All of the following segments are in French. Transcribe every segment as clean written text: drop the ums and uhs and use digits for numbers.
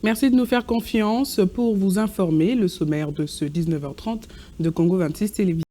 Merci de nous faire confiance pour vous informer. Le sommaire de ce 19h30 de Congo 26 Télévision.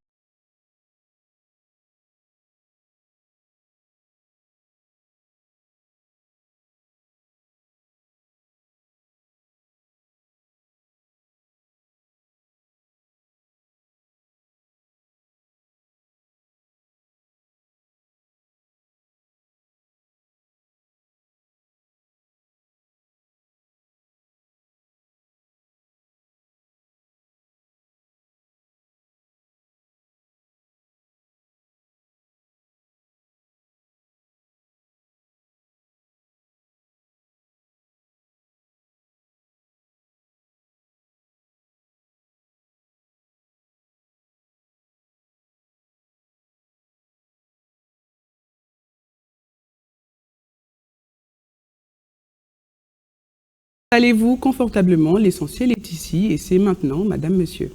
Allez-vous confortablement, l'essentiel est ici et c'est maintenant, Madame, Monsieur.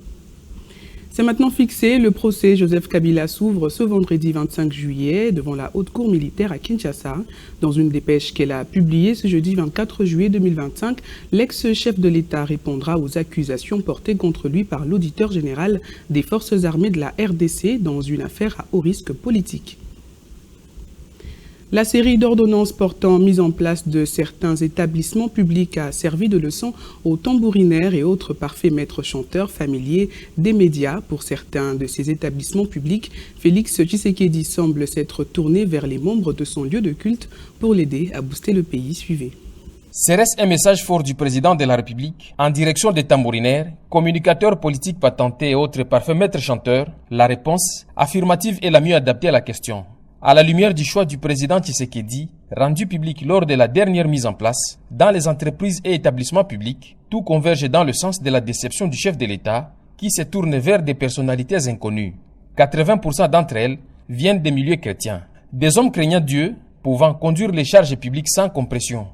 C'est maintenant fixé, le procès Joseph Kabila s'ouvre ce vendredi 25 juillet devant la Haute Cour militaire à Kinshasa. Dans une dépêche qu'elle a publiée ce jeudi 24 juillet 2025, l'ex-chef de l'État répondra aux accusations portées contre lui par l'auditeur général des forces armées de la RDC dans une affaire à haut risque politique. La série d'ordonnances portant mise en place de certains établissements publics a servi de leçon aux tambourinaires et autres parfaits maîtres chanteurs familiers des médias. Pour certains de ces établissements publics, Félix Tshisekedi semble s'être tourné vers les membres de son lieu de culte pour l'aider à booster le pays. Suivez. Serait-ce un message fort du président de la République en direction des tambourinaires, communicateurs politiques patentés et autres parfaits maîtres chanteurs? La réponse affirmative est la mieux adaptée à la question. À la lumière du choix du président Tshisekedi, rendu public lors de la dernière mise en place, dans les entreprises et établissements publics, tout converge dans le sens de la déception du chef de l'État qui se tourne vers des personnalités inconnues. 80% d'entre elles viennent des milieux chrétiens. Des hommes craignant Dieu, pouvant conduire les charges publiques sans compression.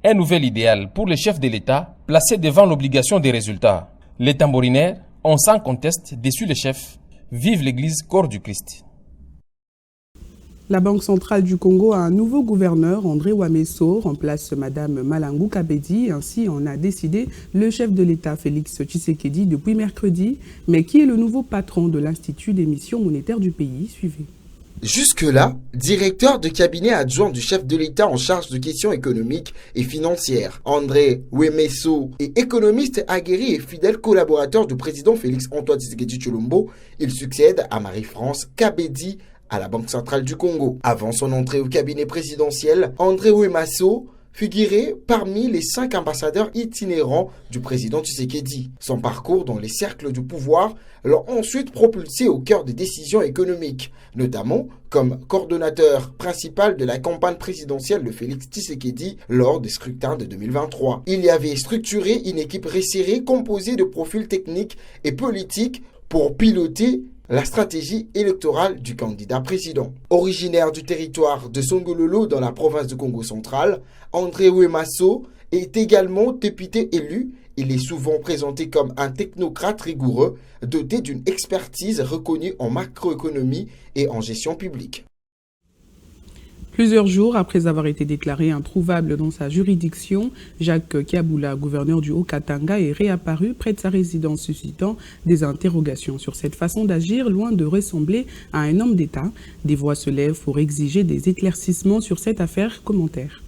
Un nouvel idéal pour le chef de l'État placé devant l'obligation des résultats. Les tambourinaires ont sans conteste déçu le chef. Vive l'Église, corps du Christ. La Banque centrale du Congo a un nouveau gouverneur, André Ouamesso, remplace Madame Malangou Kabedi. Ainsi en a décidé le chef de l'État, Félix Tshisekedi, depuis mercredi. Mais qui est le nouveau patron de l'Institut d'émission monétaire du pays? Suivez. Jusque-là, directeur de cabinet adjoint du chef de l'État en charge de questions économiques et financières, André Ouamesso est économiste aguerri et fidèle collaborateur du président Félix-Antoine Tshisekedi Tshilombo. Il succède à Marie-France Kabedi à la Banque centrale du Congo. Avant son entrée au cabinet présidentiel, André Ouamesso figurait parmi les 5 ambassadeurs itinérants du président Tshisekedi. Son parcours dans les cercles du pouvoir l'a ensuite propulsé au cœur des décisions économiques, notamment comme coordonnateur principal de la campagne présidentielle de Félix Tshisekedi lors des scrutins de 2023. Il y avait structuré une équipe resserrée composée de profils techniques et politiques pour piloter la stratégie électorale du candidat président. Originaire du territoire de Songololo dans la province du Congo central, André Ouamesso est également député élu. Il est souvent présenté comme un technocrate rigoureux, doté d'une expertise reconnue en macroéconomie et en gestion publique. Plusieurs jours après avoir été déclaré introuvable dans sa juridiction, Jacques Kiaboula, gouverneur du Haut-Katanga, est réapparu près de sa résidence, suscitant des interrogations sur cette façon d'agir, loin de ressembler à un homme d'État. Des voix se lèvent pour exiger des éclaircissements sur cette affaire. Commentaire.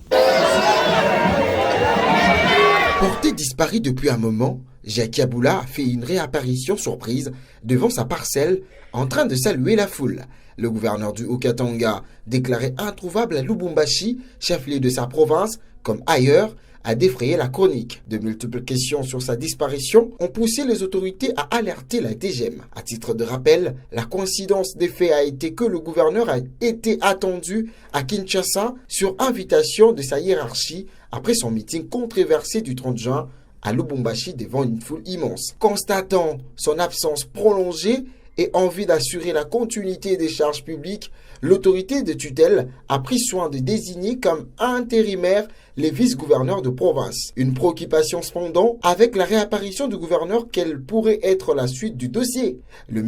Porté disparu depuis un moment, Jacques Kiaboula a fait une réapparition surprise devant sa parcelle en train de saluer la foule. Le gouverneur du Haut-Katanga, déclaré introuvable à Lubumbashi, chef-lieu de sa province, comme ailleurs, a défrayé la chronique. De multiples questions sur sa disparition ont poussé les autorités à alerter la DGM. À titre de rappel, la coïncidence des faits a été que le gouverneur a été attendu à Kinshasa sur invitation de sa hiérarchie après son meeting controversé du 30 juin à Lubumbashi devant une foule immense. Constatant son absence prolongée et envie d'assurer la continuité des charges publiques, l'autorité de tutelle a pris soin de désigner comme intérimaires les vice-gouverneurs de province. Une préoccupation cependant avec la réapparition du gouverneur, quelle pourrait être la suite du dossier. Le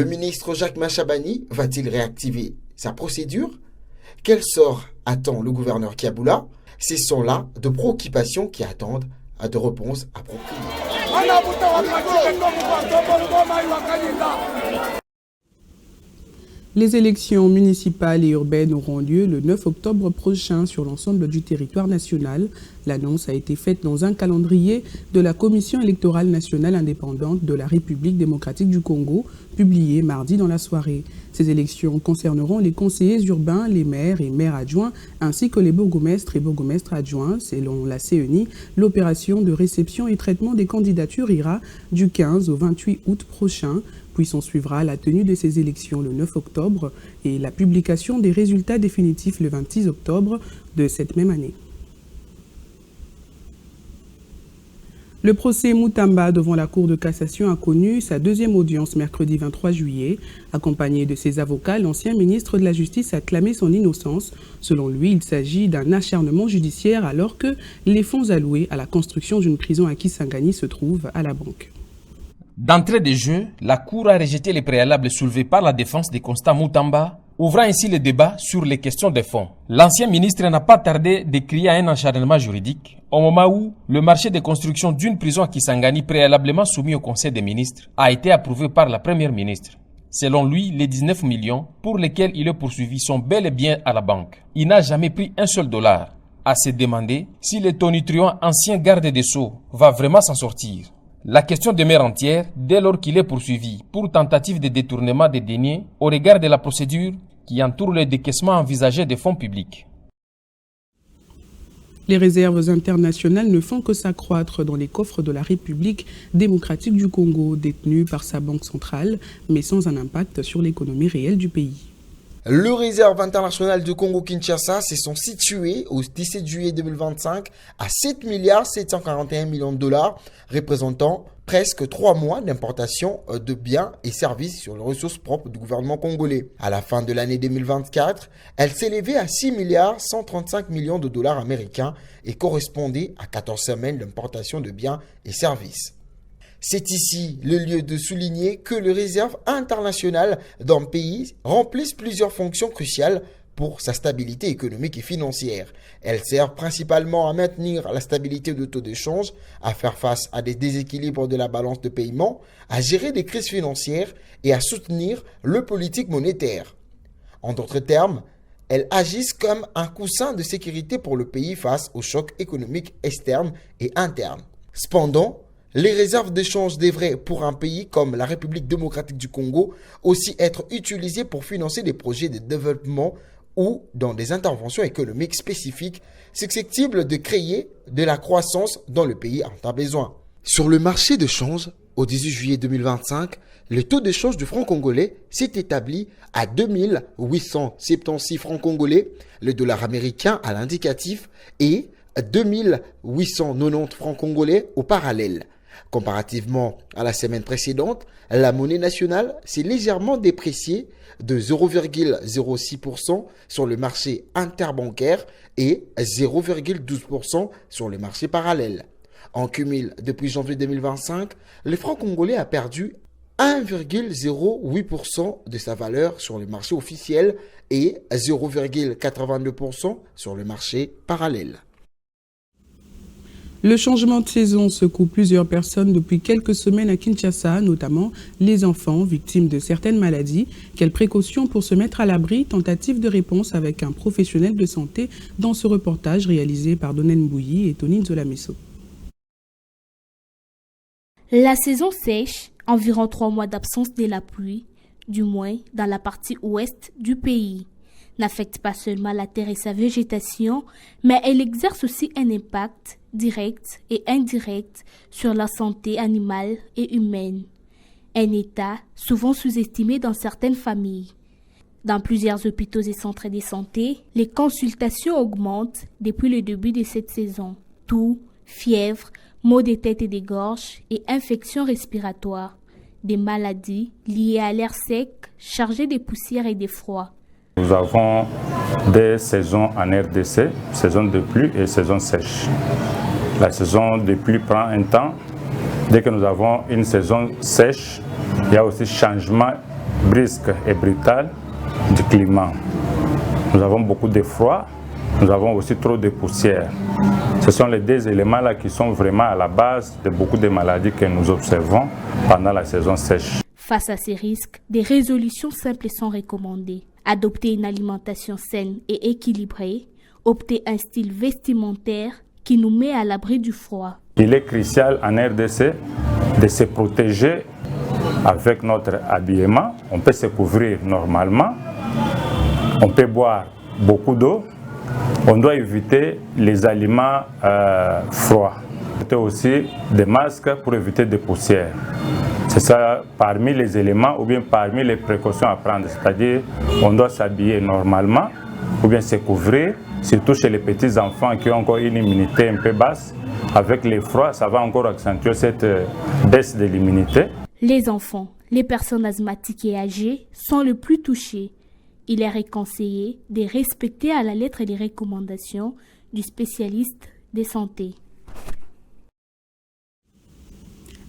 ministre Jacques Machabani va-t-il réactiver sa procédure? Quel sort attend le gouverneur Kiaboula? Ce sont là de préoccupations qui attendent de réponses appropriées. Les élections municipales et urbaines auront lieu le 9 octobre prochain sur l'ensemble du territoire national. L'annonce a été faite dans un calendrier de la Commission électorale nationale indépendante de la République démocratique du Congo, publié mardi dans la soirée. Ces élections concerneront les conseillers urbains, les maires et maires adjoints, ainsi que les bourgmestres et bourgmestres adjoints. Selon la CENI, l'opération de réception et traitement des candidatures ira du 15 au 28 août prochain. Puis s'en suivra la tenue de ces élections le 9 octobre et la publication des résultats définitifs le 26 octobre de cette même année. Le procès Moutamba devant la Cour de cassation a connu sa deuxième audience mercredi 23 juillet. Accompagné de ses avocats, l'ancien ministre de la Justice a clamé son innocence. Selon lui, il s'agit d'un acharnement judiciaire alors que les fonds alloués à la construction d'une prison à Kisangani se trouvent à la banque. D'entrée de jeu, la Cour a rejeté les préalables soulevés par la défense des Constant Moutamba, ouvrant ainsi le débat sur les questions de fond. L'ancien ministre n'a pas tardé de crier à un acharnement juridique au moment où le marché de construction d'une prison à Kisangani préalablement soumis au Conseil des ministres a été approuvé par la Première ministre. Selon lui, les 19 millions pour lesquels il est poursuivi sont bel et bien à la banque. Il n'a jamais pris un seul dollar. À se demander si le tonitruant ancien garde des Sceaux va vraiment s'en sortir. La question demeure entière dès lors qu'il est poursuivi pour tentative de détournement des deniers au regard de la procédure qui entoure le décaissement envisagé des fonds publics. Les réserves internationales ne font que s'accroître dans les coffres de la République démocratique du Congo, détenues par sa banque centrale, mais sans un impact sur l'économie réelle du pays. Le réserve international du Congo-Kinshasa se sont situés au 17 juillet 2025 à 7 741 millions de dollars, représentant presque 3 mois d'importation de biens et services sur les ressources propres du gouvernement congolais. À la fin de l'année 2024, elle s'élevait à 6 135 millions de dollars américains et correspondait à 14 semaines d'importation de biens et services. C'est ici le lieu de souligner que les réserves internationales d'un pays remplissent plusieurs fonctions cruciales pour sa stabilité économique et financière. Elles servent principalement à maintenir la stabilité du taux de change, à faire face à des déséquilibres de la balance de paiement, à gérer des crises financières et à soutenir le politique monétaire. En d'autres termes, elles agissent comme un coussin de sécurité pour le pays face aux chocs économiques externes et internes. Cependant, les réserves de change devraient, pour un pays comme la République démocratique du Congo, aussi être utilisées pour financer des projets de développement ou dans des interventions économiques spécifiques susceptibles de créer de la croissance dans le pays en a besoin. Sur le marché de change, au 18 juillet 2025, le taux de change du franc congolais s'est établi à 2876 francs congolais, le dollar américain à l'indicatif et 2890 francs congolais au parallèle. Comparativement à la semaine précédente, la monnaie nationale s'est légèrement dépréciée de 0,06% sur le marché interbancaire et 0,12% sur le marché parallèle. En cumul, depuis janvier 2025, le franc congolais a perdu 1,08% de sa valeur sur le marché officiel et 0,82% sur le marché parallèle. Le changement de saison secoue plusieurs personnes depuis quelques semaines à Kinshasa, notamment les enfants victimes de certaines maladies. Quelles précautions pour se mettre à l'abri? Tentative de réponse avec un professionnel de santé dans ce reportage réalisé par Donen Bouilly et Tony Nzolameso. La saison sèche, environ 3 mois d'absence de la pluie, du moins dans la partie ouest du pays, n'affecte pas seulement la terre et sa végétation, mais elle exerce aussi un impact direct et indirect sur la santé animale et humaine. Un état souvent sous-estimé dans certaines familles. Dans plusieurs hôpitaux et centres de santé, les consultations augmentent depuis le début de cette saison. Toux, fièvre, maux de tête et de gorge et infections respiratoires. Des maladies liées à l'air sec, chargé de poussière et de froid. Nous avons des saisons en RDC, saison de pluie et saison sèche. La saison de pluie prend un temps. Dès que nous avons une saison sèche, il y a aussi changement brusque et brutal du climat. Nous avons beaucoup de froid, nous avons aussi trop de poussière. Ce sont les deux éléments-là qui sont vraiment à la base de beaucoup de maladies que nous observons pendant la saison sèche. Face à ces risques, des résolutions simples sont recommandées. Adopter une alimentation saine et équilibrée, opter un style vestimentaire qui nous met à l'abri du froid. Il est crucial en RDC de se protéger avec notre habillement. On peut se couvrir normalement, on peut boire beaucoup d'eau, on doit éviter les aliments froids. On aussi des masques pour éviter des poussières. C'est ça parmi les éléments ou bien parmi les précautions à prendre. C'est-à-dire on doit s'habiller normalement ou bien se couvrir, surtout chez les petits enfants qui ont encore une immunité un peu basse. Avec les froids, ça va encore accentuer cette baisse de l'immunité. Les enfants, les personnes asthmatiques et âgées sont les plus touchés. Il est conseillé de respecter à la lettre les recommandations du spécialiste de santé.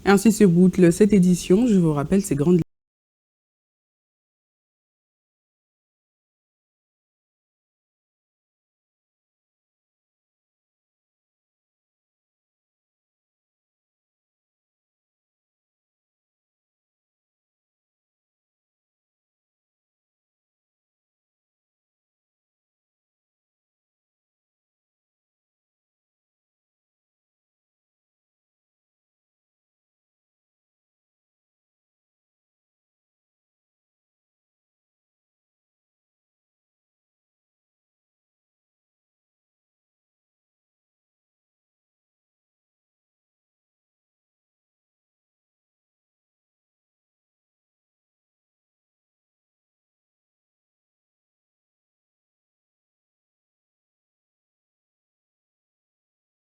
Ainsi se boucle cette édition. Je vous rappelle ces grandes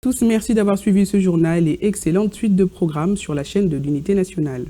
tous, merci d'avoir suivi ce journal et excellente suite de programmes sur la chaîne de l'Unité nationale.